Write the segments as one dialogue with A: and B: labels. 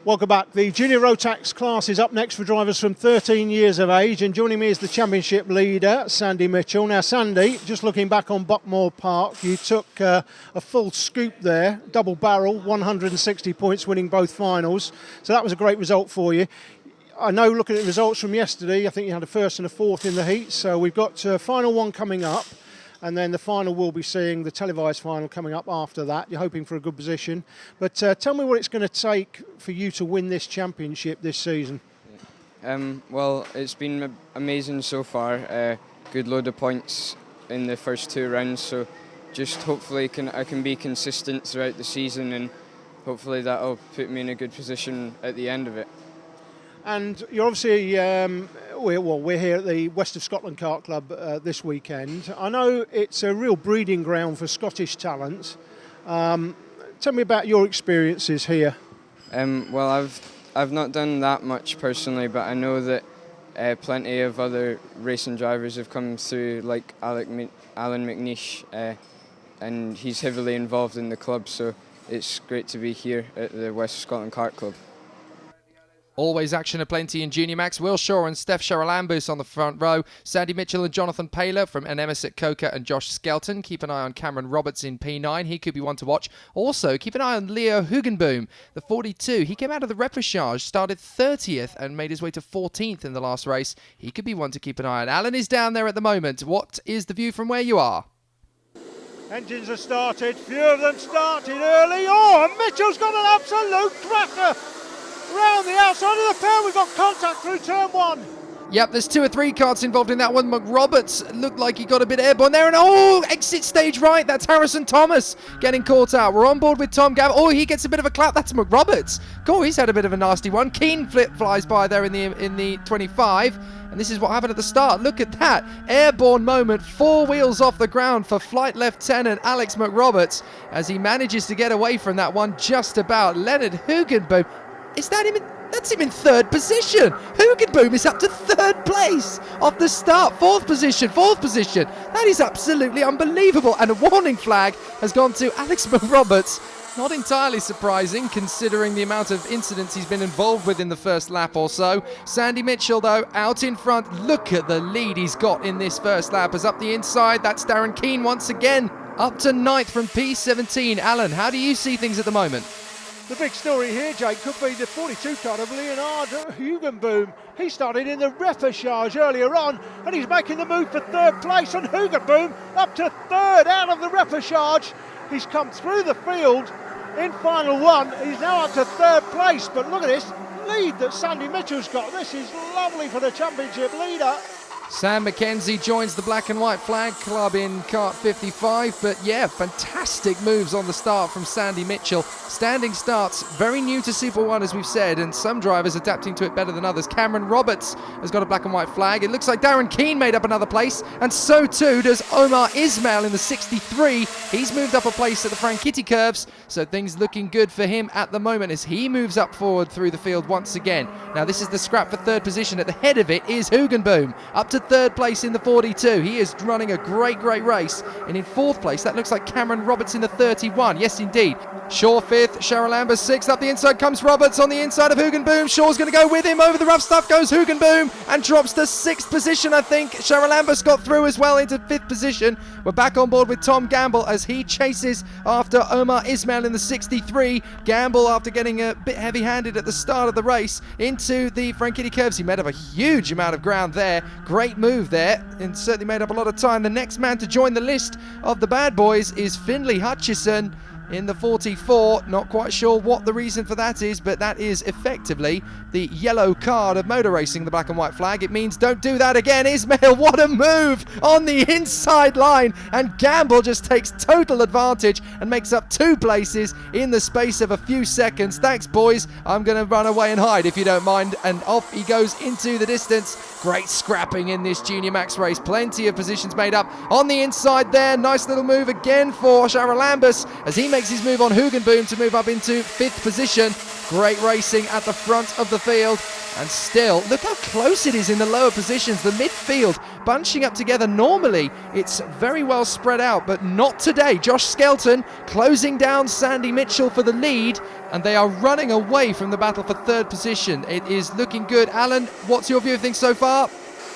A: Welcome back. The junior Rotax class is up next for drivers from 13 years of age, and joining me is the championship leader, Sandy Mitchell. Now, Sandy, just looking back on Buckmore Park, you took a full scoop there, double barrel, 160 points, winning both finals. So that was a great result for you. I know, looking at the results from yesterday, I think you had a first and a fourth in the heat. So we've got final one coming up. And then the final, we'll be seeing the televised final coming up after that. You're hoping for a good position. But tell me what it's going to take for you to win this championship this season.
B: Well, it's been amazing so far. Good load of points in the first two rounds. So just hopefully I can be consistent throughout the season, and hopefully that'll put me in a good position at the end of it.
A: And you're obviously, we're here at the West of Scotland Kart Club this weekend. I know it's a real breeding ground for Scottish talent. Tell me about your experiences here.
B: Well, I've not done that much personally, but I know that plenty of other racing drivers have come through, like Alan McNeish, and he's heavily involved in the club, so it's great to be here at the West of Scotland Kart Club.
C: Always action aplenty in Junior Max. Will Shaw and Steph Sherrilambous on the front row. Sandy Mitchell and Jonathan Paler from Nemesis at Coca and Josh Skelton. Keep an eye on Cameron Roberts in P9. He could be one to watch. Also, keep an eye on Leo Hugenboom, the 42. He came out of the repechage, started 30th and made his way to 14th in the last race. He could be one to keep an eye on. Alan is down there at the moment. What is the view from where you are?
A: Engines are started. Few of them started early. Oh, and Mitchell's got an absolute cracker. Round the outside of the pair, we've got contact through turn one.
C: Yep, there's 2 or 3 karts involved in that one. McRoberts looked like he got a bit airborne there. And exit stage right. That's Harrison Thomas getting caught out. We're on board with Tom Gabb. Oh, he gets a bit of a clap. That's McRoberts. Cool, he's had a bit of a nasty one. Keane flies by there in the 25. And this is what happened at the start. Look at that. Airborne moment. 4 wheels off the ground for Flight Lieutenant Alex McRoberts as he manages to get away from that one just about. Leonard Hugenboom. Is that him? That's him in 3rd position. Hugenboom is up to 3rd place off the start. 4th position. That is absolutely unbelievable. And a warning flag has gone to Alex McRoberts. Not entirely surprising considering the amount of incidents he's been involved with in the first lap or so. Sandy Mitchell, though, out in front. Look at the lead he's got in this first lap. As up the inside, that's Darren Keane once again. Up to 9th from P17. Alan, how do you see things at the moment?
A: The big story here, Jake, could be the 42 card of Leonard Hugenboom. He started in the repechage earlier on, and he's making the move for 3rd place. And Hugenboom up to 3rd out of the repechage. He's come through the field in final one. He's now up to 3rd place. But look at this lead that Sandy Mitchell's got. This is lovely for the championship leader.
C: Sam McKenzie joins the Black and White Flag Club in kart 55, but yeah, fantastic moves on the start from Sandy Mitchell. Standing starts, very new to Super 1 as we've said, and some drivers adapting to it better than others. Cameron Roberts has got a Black and White Flag. It looks like Darren Keane made up another place, and so too does Omar Ismail in the 63. He's moved up a place at the Franchitti curves, so things looking good for him at the moment as he moves up forward through the field once again. Now this is the scrap for 3rd position. At the head of it is Hugenboom, up to 3rd place in the 42. He is running a great race. And in 4th place, that looks like Cameron Roberts in the 31. Yes, indeed. Shaw 5th, Sherrilambous 6th. Up the inside comes Roberts on the inside of Hugenboom. Shaw's going to go with him. Over the rough stuff goes Hugenboom and drops to 6th position, I think. Sherrilambous got through as well into 5th position. We're back on board with Tom Gamble as he chases after Omar Ismail in the 63. Gamble, after getting a bit heavy-handed at the start of the race, into the Franchitti curves. He made up a huge amount of ground there. Great move there and certainly made up a lot of time. The next man to join the list of the bad boys is Finlay Hutchison in the 44. Not quite sure what the reason for that is, but that is effectively the yellow card of motor racing, the Black and White Flag. It means don't do that again. Ismail, what a move on the inside line, and Gamble just takes total advantage and makes up 2 places in the space of a few seconds. Thanks, boys. I'm going to run away and hide if you don't mind, and off he goes into the distance. Great scrapping in this Junior Max race. Plenty of positions made up on the inside there. Nice little move again for Sherrilambous as he makes his move on Hugenboom to move up into 5th position. Great racing at the front of the field. And still, look how close it is in the lower positions. The midfield bunching up together. Normally, it's very well spread out, but not today. Josh Skelton closing down Sandy Mitchell for the lead, and they are running away from the battle for third position. It is looking good. Alan, what's your view of things so far?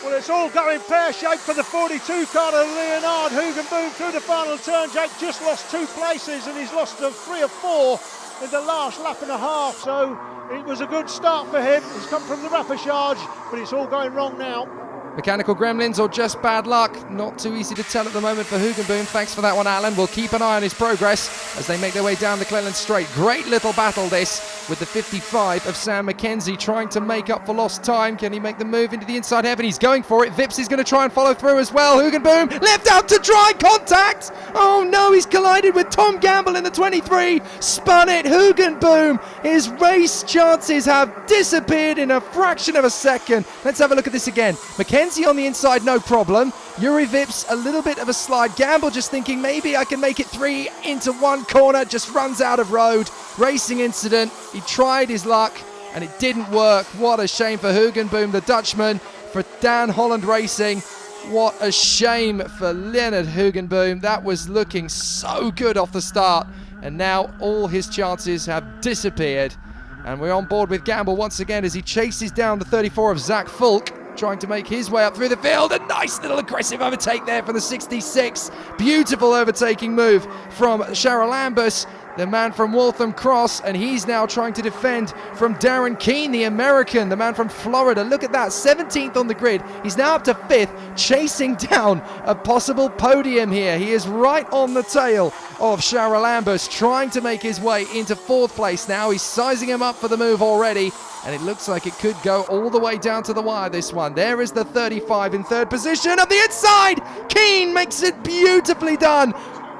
A: Well, it's all going pear-shaped for the 42 car of Leonard Hugenboom through the final turn. Jake just lost 2 places and he's lost 3 or 4 in the last lap and a half. So it was a good start for him. He's come from the Rapachage, but it's all going wrong now.
C: Mechanical gremlins or just bad luck? Not too easy to tell at the moment for Hugenboom. Thanks for that one, Alan. We'll keep an eye on his progress as they make their way down the Cleland Straight. Great little battle this, with the 55 of Sam Mackenzie trying to make up for lost time. Can he make the move into the inside heaven? He's going for it. Vips is going to try and follow through as well. Hugenboom left out to dry contact. Oh no, he's collided with Tom Gamble in the 23. Spun it. Hugenboom. His race chances have disappeared in a fraction of a second. Let's have a look at this again. Mackenzie on the inside, no problem. Yuri Vips, a little bit of a slide. Gamble just thinking maybe I can make it 3 into 1 corner, just runs out of road. Racing incident. He tried his luck and it didn't work. What a shame for Hugenboom, the Dutchman. For Dan Holland Racing, what a shame for Leonard Hugenboom. That was looking so good off the start, and now all his chances have disappeared. And we're on board with Gamble once again as he chases down the 34 of Zach Fulk, trying to make his way up through the field. A nice little aggressive overtake there from the 66. Beautiful overtaking move from Cheryl Lambus, the man from Waltham Cross, and he's now trying to defend from Darren Keane, the American, the man from Florida. Look at that, 17th on the grid. He's now up to 5th, chasing down a possible podium here. He is right on the tail of Cheryl Lambus, trying to make his way into 4th place now. He's sizing him up for the move already, and it looks like it could go all the way down to the wire, this one. There is the 35 in 3rd position. Up the inside, Keane makes it beautifully done.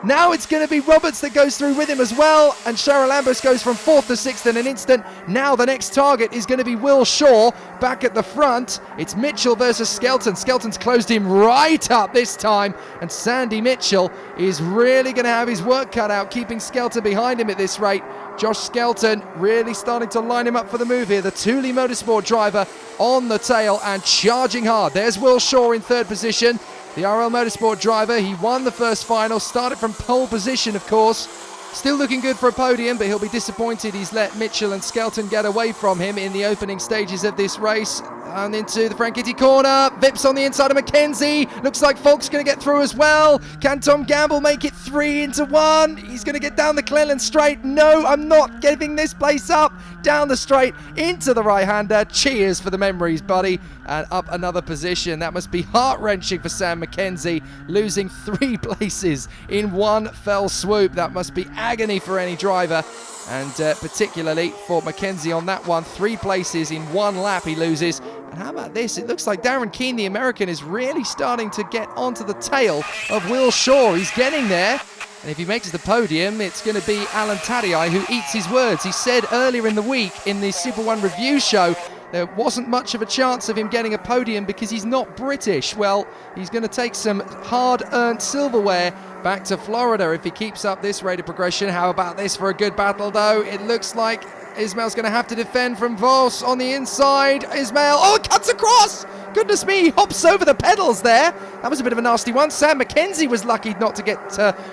C: Now it's going to be Roberts that goes through with him as well, and Cheryl Lambus goes from 4th to 6th in an instant. Now the next target is going to be Will Shaw back at the front. It's Mitchell versus Skelton. Skelton's closed him right up this time, and Sandy Mitchell is really going to have his work cut out, keeping Skelton behind him at this rate. Josh Skelton really starting to line him up for the move here. The Thule Motorsport driver on the tail and charging hard. There's Will Shaw in 3rd position. The RL Motorsport driver, he won the first final, started from pole position, of course. Still looking good for a podium, but he'll be disappointed he's let Mitchell and Skelton get away from him in the opening stages of this race. And into the Franchitti corner. Vips on the inside of Mackenzie. Looks like Falk's going to get through as well. Can Tom Gamble make it 3 into 1? He's going to get down the Cleland Straight. No, I'm not giving this place up. Down the straight into the right-hander. Cheers for the memories, buddy. And up another position. That must be heart-wrenching for Sam Mackenzie, losing 3 places in one fell swoop. That must be agony for any driver, and particularly for Mackenzie on that one. 3 places in 1 lap he loses. And how about this? It looks like Darren Keane, the American, is really starting to get onto the tail of Will Shaw. He's getting there. And if he makes the podium, it's going to be Alan Tadei who eats his words. He said earlier in the week in the Super 1 review show there wasn't much of a chance of him getting a podium because he's not British. Well, he's going to take some hard-earned silverware back to Florida if he keeps up this rate of progression. How about this for a good battle, though? It looks like Ismail's going to have to defend from Vos on the inside. Ismail, oh, it cuts across! Goodness me, he hops over the pedals there. That was a bit of a nasty one. Sam Mackenzie was lucky not to get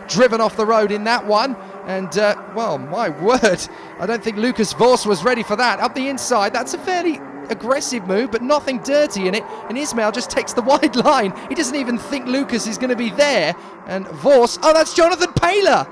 C: driven off the road in that one. And, well, my word, I don't think Lucas Vos was ready for that. Up the inside, that's a fairly aggressive move, but nothing dirty in it. And Ismail just takes the wide line. He doesn't even think Lucas is going to be there. And Vos, oh, that's Jonathan Paler.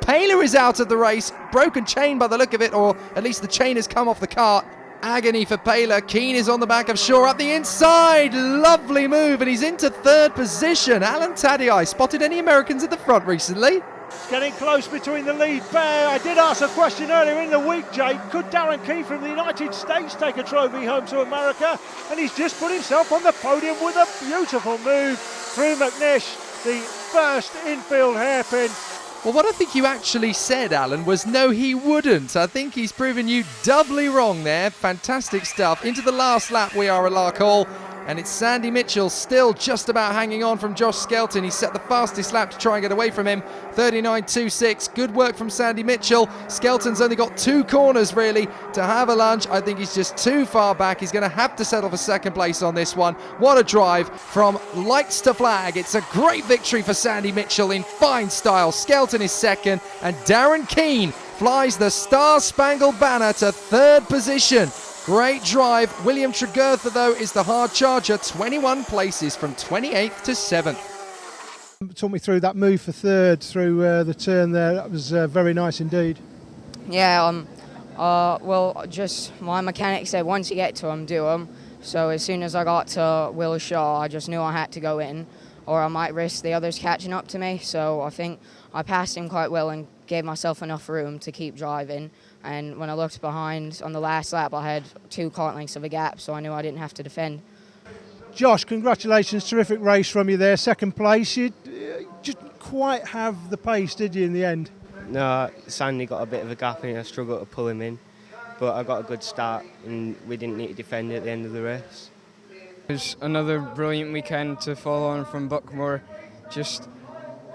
C: Paler is out of the race. Broken chain by the look of it, or at least the chain has come off the cart. Agony for Paler. Keane is on the back of Shaw up the inside. Lovely move, and he's into 3rd position. Alan Tadei spotted any Americans at the front recently?
A: Getting close between the lead pair. I did ask a question earlier in the week, Jake. Could Darren Keane from the United States take a trophy home to America? And he's just put himself on the podium with a beautiful move through McNish, the first infield hairpin.
C: Well, what I think you actually said, Alan, was no, he wouldn't. I think he's proven you doubly wrong there. Fantastic stuff. Into the last lap we are at Larkhall. and it's Sandy Mitchell still just about hanging on from Josh Skelton. He set the fastest lap to try and get away from him, 39.26. Good work from Sandy Mitchell. Skelton's only got 2 corners really to have a lunge. I think he's just too far back. He's going to have to settle for second place on this one. What a drive from lights to flag. It's a great victory for Sandy Mitchell in fine style. Skelton is second, and Darren Keane flies the Star-Spangled Banner to 3rd position. Great drive. William Tregurtha, though, is the hard charger. 21 places from 28th to 7th.
A: Talk me through that move for 3rd through the turn there. That was very nice indeed.
D: Yeah, well, just my mechanic said once you get to them, do them. So as soon as I got to Will Shaw, I just knew I had to go in, or I might risk the others catching up to me. So I think I passed him quite well and gave myself enough room to keep driving. And when I looked behind on the last lap, I had 2 kart lengths of a gap, so I knew I didn't have to defend.
A: Josh, congratulations, terrific race from you there, 2nd place. You just quite have the pace, did you, in the end?
E: No, Sandy got a bit of a gap and I struggled to pull him in, but I got a good start and we didn't need to defend at the end of the race.
B: It was another brilliant weekend to follow on from Buckmore. Just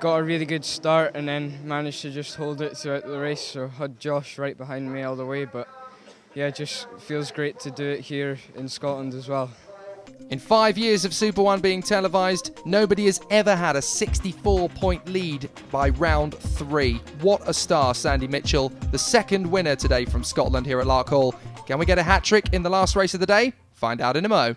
B: got a really good start and then managed to just hold it throughout the race. So had Josh right behind me all the way, but yeah, just feels great to do it here in Scotland as well.
C: In 5 years of Super 1 being televised, nobody has ever had a 64-point lead by round 3. What a star, Sandy Mitchell, the 2nd winner today from Scotland here at Larkhall. Can we get a hat-trick in the last race of the day? Find out in a mo.